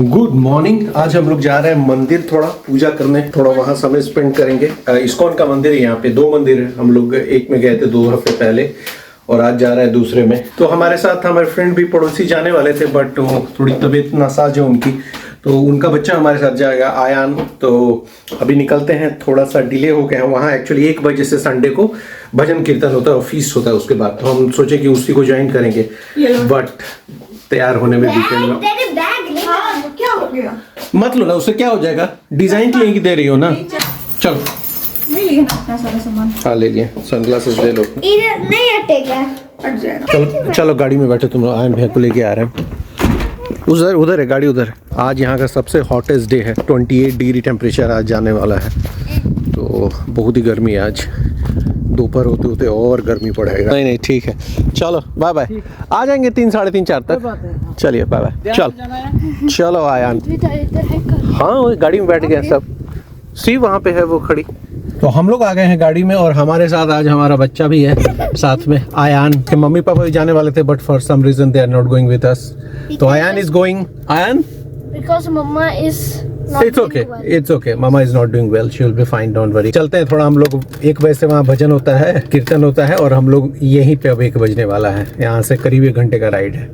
Good morning. आज हम लोग जा रहे हैं मंदिर थोड़ा पूजा करने, थोड़ा वहाँ समय स्पेंड करेंगे। इस्कॉन का मंदिर है, यहाँ पे 2 मंदिर है। हम लोग एक में गए थे 2 हफ्ते पहले और आज जा रहे हैं दूसरे में। तो हमारे साथ हमारे फ्रेंड भी पड़ोसी जाने वाले थे, बट वो थोड़ी तबीयत नासाज है उनकी, तो उनका बच्चा हमारे साथ जाएगा, आयान। तो अभी निकलते हैं, थोड़ा सा डिले हो गया है। वहाँ एक्चुअली 1 बजे से संडे को भजन कीर्तन होता है और फीस्ट होता है उसके बाद, तो हम सोचे कि उसी को ज्वाइन करेंगे, बट तैयार होने में भी क्या हो गया? मत लो ना, उससे क्या हो जाएगा। डिजाइन के लिए दे रही हो ना, चलो नहीं लिया ना अपना सारा सामान। हाँ ले लिए, सनग्लासेस ले लो। इधर नहीं हटेगा, हट जाएगा। चलो चलो गाड़ी में बैठो, तुम आयन भैया को लेके आ रहे हैं। उधर उधर है गाड़ी, उधर है। आज यहाँ का सबसे हॉटेस्ट डे है, 28 डिग्री टेम्परेचर आज जाने वाला है, तो बहुत ही गर्मी है आज। दोपहर होते होते और गर्मी पड़ेगा। नहीं नहीं ठीक है, चलो बाय बाय। आ जाएंगे 3 साढ़े 3 4 तक। चलिए बाय बाय। चलो आयान, हाँ वो गाड़ी में बैठ गए सब, सी वहाँ पे है वो खड़ी। तो हम लोग आ गए हैं गाड़ी में और हमारे साथ आज हमारा बच्चा भी है साथ में, आयान के मम्मी पापा भी जाने वाले थे, but for some reason they are not going with us. तो Ayaan is going. Ayaan because mama is not it's okay, it's okay, मामा is not doing well, she will be fine, don't worry. चलते हैं थोड़ा, हम लोग 1 बजे से वहाँ भजन होता है, कीर्तन होता है, और हम लोग यहीं पे अब 1 बजने वाला है। यहाँ से करीब 1 घंटे का राइड है,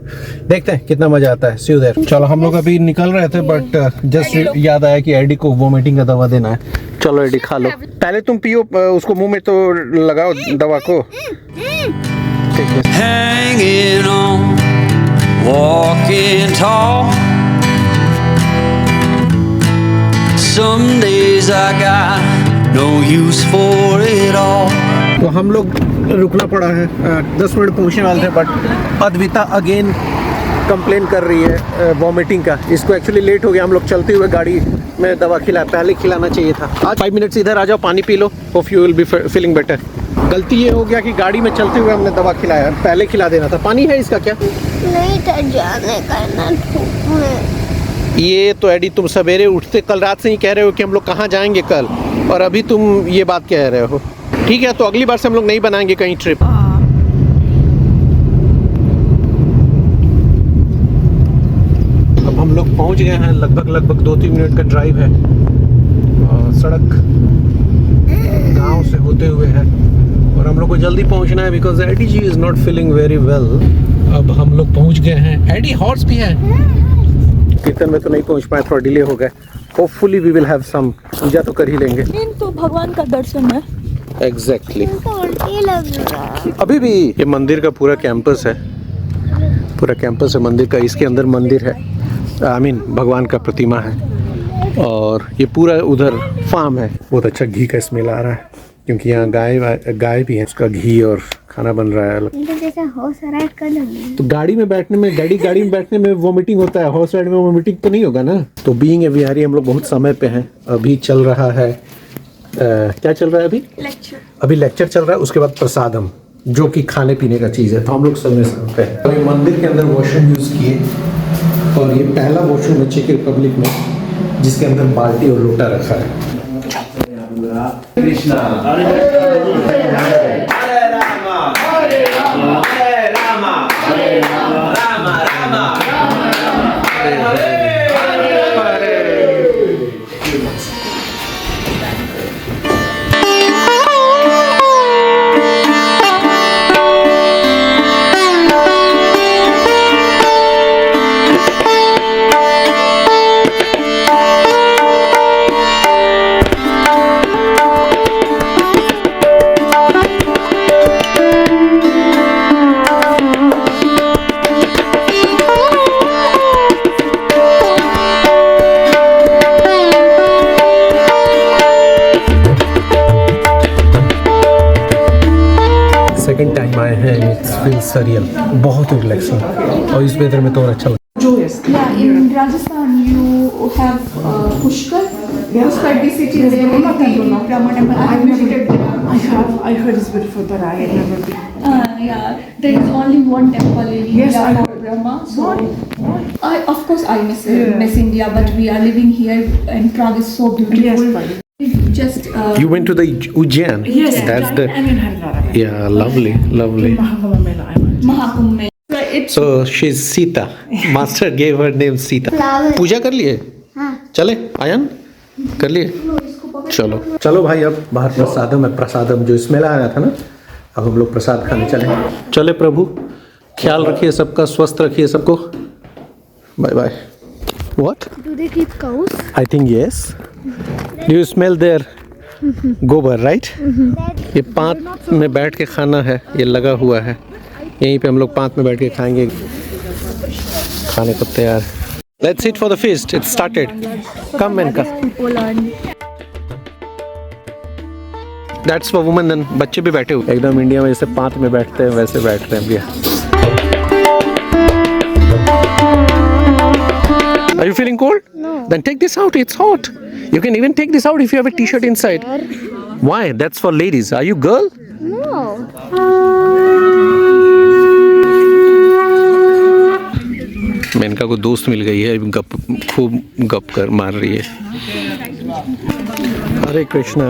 देखते हैं कितना मजा आता है। सी यू देयर। चलो हम लोग अभी निकल रहे थे, बट जस्ट याद आया कि एडी को वोमिटिंग का दवा देना है। चलो एडी खा लो, पहले तुम पियो, उसको मुंह में तो लगाओ दवा को। ठीक है। Hanging on, walking tall. Some days I got no use for it all. तो हम लोग रुकना पड़ा है, 10 मिनट पहुंचने वाले थे, बट अद्विता अगेन कंप्लेन कर रही है वॉमिटिंग का। इसको एक्चुअली लेट हो गया, हम लोग चलते हुए गाड़ी में दवा खिलाया, पहले खिलाना चाहिए था। आज 5 मिनट से इधर आ जाओ, पानी P low, hope you will be feeling better. गलती ये हो गया कि गाड़ी में चलते हुए हमने दवा खिलाया, पहले खिला देना था। पानी है इसका क्या? नहीं था जाने का ना धूप में। ये तो एडी तुम सवेरे उठते कल रात से ही कह रहे हो कि हम लोग कहाँ जाएंगे कल, और अभी तुम ये बात कह रहे हो। ठीक है, तो अगली बार से हम लोग नहीं बनाएंगे कहीं ट्रिप। अब हम लोग पहुंच गए हैं, लगभग 2-3 मिनट का ड्राइव है, सड़क गांव से होते हुए है, और हम लोग को जल्दी पहुंचना है because Eddie ji is not feeling very well. अब हम लोग पहुंच गए हैं। एडी हॉर्स भी है, कीर्तन में तो नहीं पहुंच पाए, थोड़ा डिले हो गए। Hopefully we will have some, पूजा तो कर ही लेंगे। तो भगवान का दर्शन है। एग्जैक्टली। तो उल्टी लग रहा। अभी भी ये मंदिर का पूरा कैंपस है, पूरा कैंपस है मंदिर का। इसके अंदर मंदिर है, आई मीन भगवान का प्रतिमा है, और ये पूरा उधर फार्म है। बहुत अच्छा घी का स्मेल आ रहा है, क्योंकि यहाँ गाय भी है, उसका घी और खाना बन रहा है। जैसे हॉर्स राइड कर लेंगे तो गाड़ी में बैठने में, गाड़ी में बैठने में वोमिटिंग होता है, हॉर्स राइड में वोमिटिंग तो नहीं होगा ना। तो बीइंग ए बिहारी हम लोग बहुत समय पे हैं। अभी चल रहा है क्या चल रहा है अभी? लेक्चर। अभी लेक्चर चल रहा है, उसके बाद प्रसादम, जो कि खाने पीने का चीज़ है। तो हम लोग समय पे हैं। अभी मंदिर के अंदर वॉशरूम यूज़ किए, और ये पहला वॉशरूम है चेक रिपब्लिक में जिसके अंदर बाल्टी और लोटा रखा है। कृष्णा सेकंड टाइम आए हैं, इट्स फील सरियल, बहुत ही रिलैक्सिंग, और इस वेदर में तो और अच्छा लगता Yeah, in Rajasthan you have Pushkar. Pushkar city is there. Brahma temple. I have visited there. I heard it's beautiful, but I have never been. Yeah, there is only one temple in Yes, India I for heard. Brahma. So, Why? of course I miss India, but we are living here, and Prague is so beautiful. Yes, Just है। You went to the Ujjain? Yes, That's the, I'm in Haridwar. yeah, lovely, lovely. Mahakumbh Mela, I went. Mahakumbh Mela. So she's Sita. Master gave her name Sita. Flower. पूजा कर लिए? हाँ. चले ion कर लिए? चलो चलो भाई, अब बाहर प्रसादम है। प्रसादम जो स्मेल आ रहा था ना, अब हम लोग प्रसाद खाने चले। चले प्रभु, ख्याल रखिए सबका, स्वस्थ रखिए सबको। Bye bye. What? Do they keep cows? I think yes. Do you smell their गोबर, right? ये पांत में बैठ के खाना है, ये लगा हुआ है। यहीं पे हम लोग पांत में बैठ के खाएंगे। खाने को तैयार। Let's eat for the feast. It started. Come Menka. That's for women and बच्चे भी बैठे हुए। एकदम इंडिया में जैसे पांत में बैठते हैं वैसे बैठ रहे हैं भैया। Are you feeling cold? No. Then take this out. It's hot. You can even take this out if you have a t-shirt inside. Why? That's for ladies. Are you girl? No. Maneka को दोस्त मिल गई है, गप खूब गप कर मार रही है। हरे कृष्णा,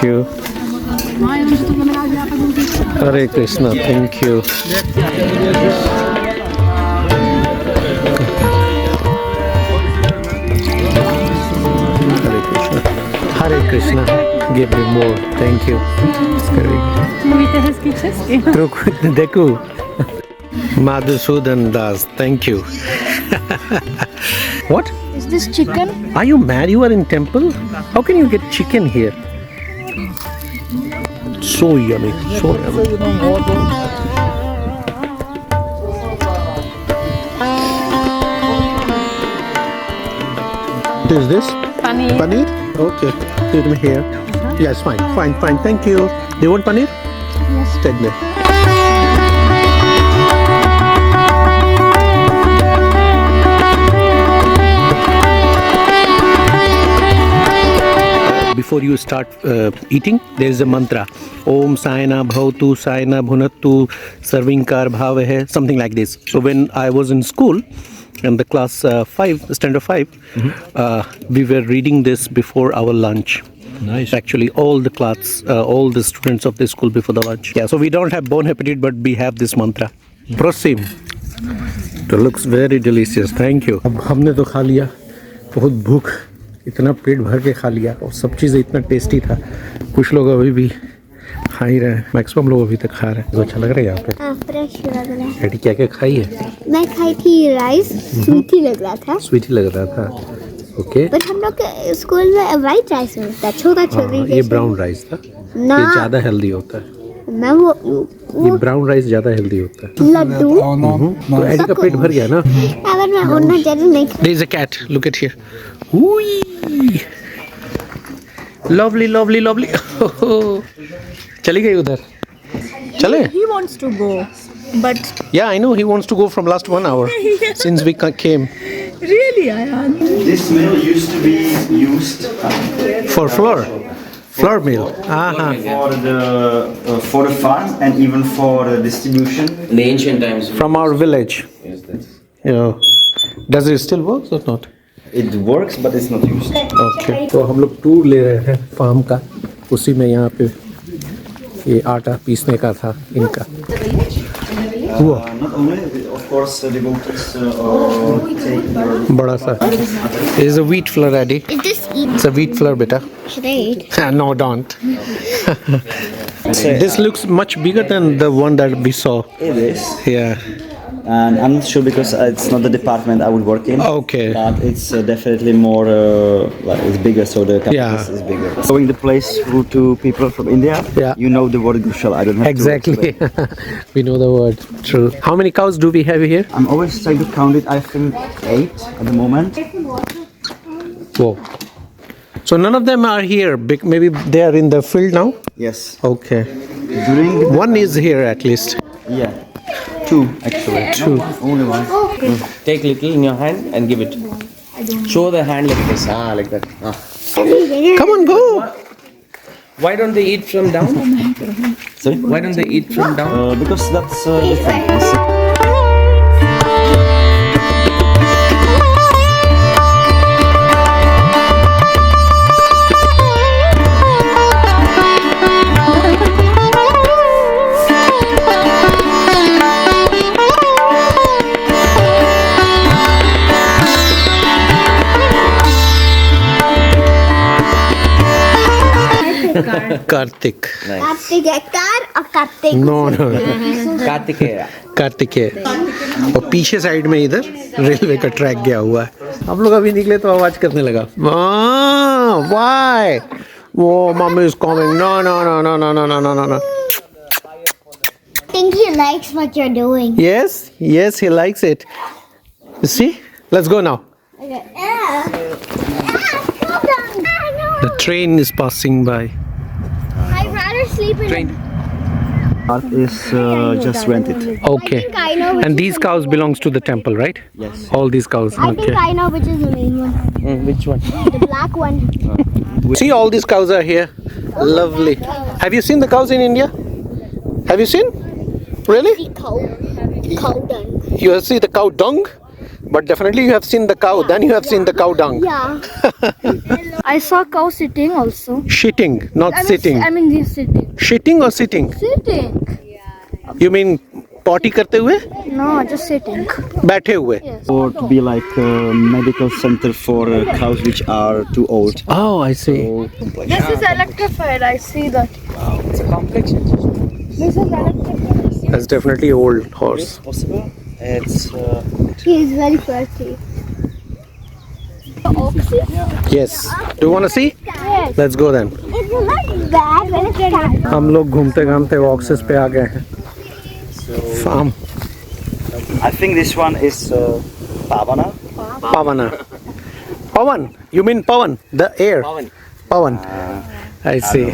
क्यों? Hare Krishna, thank you. Hare Krishna, give me more. Thank you. देखो, Madhusudan Das. Thank you. What? Is this chicken? Are you mad? You are in temple? How can you get chicken here? So yummy. So yummy. What is this? Paneer. Paneer? Okay. Take me here. Yes, fine. Fine, fine. Thank you. Do you want paneer? Yes. Take me. Before you start eating, there is a mantra. Om Saina Bhavatu Saina Bhunattu Sarvinkar Bhavahe, something like this. So when I was in school, in the class 5, standard 5, we were reading this before our lunch. Nice. Actually, all the class, all the students of the school before the lunch. Yeah, so we don't have bon appetit, but we have this mantra. Prosim. It looks very delicious. Thank you. अब हमने तो खा लिया, बहुत भूख, इतना पेट भर के खा लिया और सब चीज़ें इतना टेस्टी था। कुछ लोग अभी भी खा ही रहे हैं, मैक्सिमम लोग अभी तक खा रहे हैं। तो अच्छा लग रहा है यहाँ पे। हाँ, फ्रेश लग रहा है। बेटी क्या क्या खाई है? मैं खाई थी राइस, स्वीटी लग रहा था। स्वीटी लग रहा था। ओके। बट हम लोग के स्कूल में व्हाइट राइस मिलता है, छोटा छोटा। ये ब्राउन राइस था। ना। ये ज़्यादा हेल्दी होता है। मैं वो ये ब्राउन राइस ज़्यादा हेल्दी होता है। लड्डू। तो एडी का पेट भर गया ना। अगर मैं उतना ज़्यादा नहीं There is a cat. Look at here. Whee! Lovely, lovely, lovely. चली गई उधर। चले? He wants to go, but Yeah, I know he wants to go from last 1 hour since we came really, Ayan. This mill used to be used for flour mill. for the farm and even for the distribution. In the ancient times. From our village. Yes, that's. Yeah. Does it still work or not? It works, but it's not used. Okay. तो हम लोग tour ले रहे हैं farm का, उसी में यहाँ पे ये आटा पीसने का था इनका। हुआ Not only, of course, the devotees take बड़ा सा। It is a wheat flour, Daddy. Is this eat? It's a wheat flour, beta. Should I eat? No, don't. This looks much bigger than the one that we saw. It is. Yeah. And I'm not sure because it's not the department I would work in. Okay. But it's definitely more, like it's bigger, so the campus Yeah. is bigger. Showing the place to people from India, Yeah. you know the word Gushala. I don't have to Exactly. explain. We know the word. True. How many cows do we have here? I'm always trying to count it. I think 8 at the moment. Whoa. So none of them are here. Maybe they are in the field now? Yes. Okay. During the, One is here at least. yeah, 2 actually. 2. Only one. Take little in your hand and give it. Show the hand like this. Like that. Come on, go. Why don't they eat from down? Sorry? Why don't they eat from down? Because that's different. Kartik Kartik है car और Kartik no no Kartikeya. Kartikeya. और पीछे side में इधर railway का track गया हुआ है। हम लोग अभी निकले तो आवाज करने लगा, व्हाई वो mummy is coming, no no no no no no no no no. I think he likes what you're doing. Yes, he likes it. You see? Let's go now. Okay. Hold on. The train is passing by. I'd rather sleep in Train. Park is just rented. Okay. I think I know which And is these the cows belongs to the temple, right? Yes. All these cows. I think Okay. I know which is the main one. Which one? The black one. See, all these cows are here. Lovely. Have you seen the cows in India? Have you seen? Really? The cow. Cow dung. You have seen the cow dung? But definitely you have seen the cow. Then you have seen the cow dung. Yeah. I saw cow sitting also. Shitting, not sitting. I mean, he's sitting. Shitting or sitting? Sitting. You mean potty करते हुए? No, just sitting. बैठे हुए? Or to be like a medical center for cows which are too old. Oh, I see. This is electrified. I see that. It's a complex. This is electrified. That's definitely old horse. It's possible. It's He is very thirsty. Yes. Do you want to see? Yes. Let's go then. It's not bad when it's cat. हम लोग घूमते घामते oxes पे आ गए हैं। Farm I think this one is Pavana. Pavana. Pavan. You mean Pavan? The air. Pavan. Pavan. I see.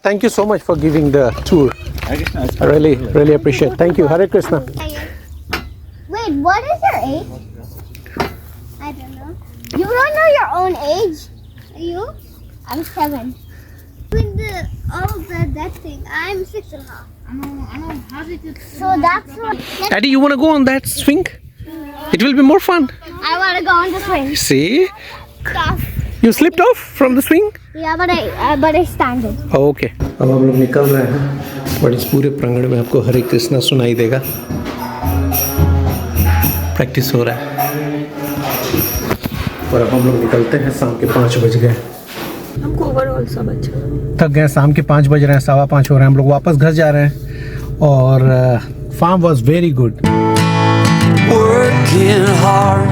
Thank you so much for giving the tour. I really appreciate. Thank you. Hare Krishna. Wait, what is your age? I don't know. You don't know your own age? Are you? I'm 7. With that thing, I'm 6.5. I know. So that's what. Eddie, you want to go on that swing? It will be more fun. I want to go on the swing. See? Stuff. You slipped off from the swing? Yeah, but I stand it. Okay अब हम लोग निकल रहे हैं, but इस पूरे प्रांगण में आपको हरे कृष्णा सुनाई देगा। प्रैक्टिस हो रहा है और अब हम लोग निकलते हैं। शाम के 5 बज गए। हमको ओवरऑल सब अच्छा। थक गए। शाम के 5 बज रहे हैं, 5:15 हो रहे हैं। हम लोग वापस घर जा रहे हैं और farm was very good. Working hard,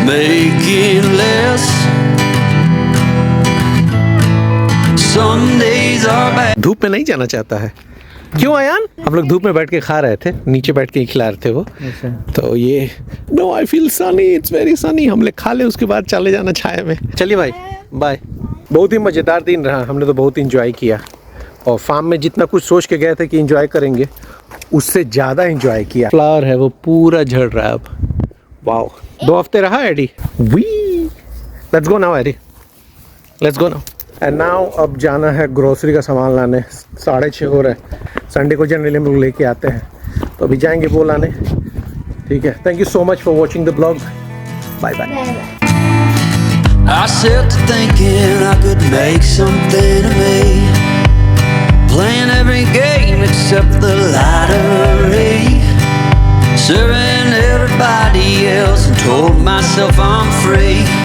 making less. Some days are bad. धूप में नहीं जाना चाहता है। क्यों आयान? हम लोग धूप में बैठ के खा रहे थे, नीचे बैठ के ही खिला रहे थे वो। तो ये no I feel sunny, it's very sunny. हम लोग खा ले उसके बाद चले जाना छाया में। चलिए भाई बाय। बहुत ही मज़ेदार दिन रहा, हमने तो बहुत इंजॉय किया और फार्म में जितना कुछ सोच के गए थे कि इंजॉय करेंगे उससे ज़्यादा इंजॉय किया। फ्लावर है वो पूरा झड़ रहा है अब। वाओ, 2 हफ्ते रहा Eddie. We let's go now Eddie, let's go now. And now अब जाना है ग्रोसरी का सामान लाने। 6:30 हो रहे हैं। संडे को जनरली हम लोग लेके आते हैं, तो अभी जाएंगे वो लाने। ठीक है, thank you so much for watching the blog. Bye bye. I set to thinking I could make something of me, playing every game except the lottery, serving everybody else and told myself I'm free.